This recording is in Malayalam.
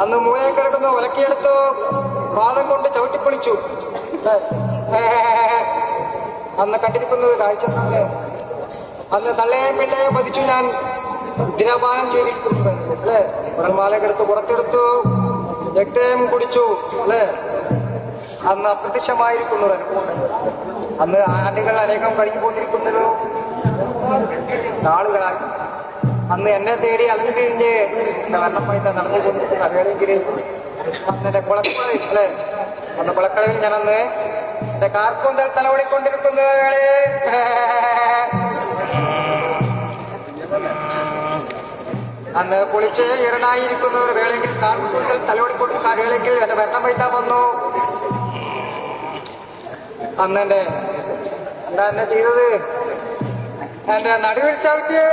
അന്ന് മൂലയെ കിടക്കുന്നു ഒലക്കിയെടുത്തു പാദം കൊണ്ട് ചവിട്ടിപ്പൊളിച്ചു. അന്ന് കണ്ടിരിക്കുന്ന ഒരു കാഴ്ച അന്ന് തള്ളയെ പിള്ളയെ പതിച്ചു ഞാൻ ദിനപാനം ചെയ്തിരിക്കുന്നു അല്ലെ. ഉറൽമാലയൊക്കെ എടുത്ത് പുറത്തെടുത്തു രക്തം കുടിച്ചു അല്ലെ. അന്ന് അപ്രത്യക്ഷമായിരിക്കുന്നു ഒരു അനുഭവം. അന്ന് ആണ്ടുകൾ അനേകം കഴിഞ്ഞു പോന്നിരിക്കുന്നൊരു നാളുകളായി. അന്ന് എന്നെ തേടി അലഞ്ഞു തിരിഞ്ഞ് എന്റെ മരണമായിട്ട് നടന്നു പോന്നിരിക്കുന്ന വേളയെങ്കിൽ അന്ന് എന്റെ കുളക്കടവിൽ അല്ലെ. അന്ന് കുളക്കടവിൽ ഞാനന്ന് എന്റെ കാർക്കൂന്തൽ തലവടിക്കൊണ്ടിരിക്കുന്ന വേളയെ അന്ന് കുളിച്ച് ഇരനായിരിക്കുന്ന ഒരു വേളയെങ്കിൽ കാർക്കൂന്തൽ തലവടിക്കൊണ്ടിരിക്കുന്ന ആ വേളയെങ്കിൽ എന്റെ മരണം വൈത്താൻ വന്നു. അന്ന് എന്താ എന്നെ ചെയ്തത്? എന്റെ നടുവിൽ ചവിട്ടിയേ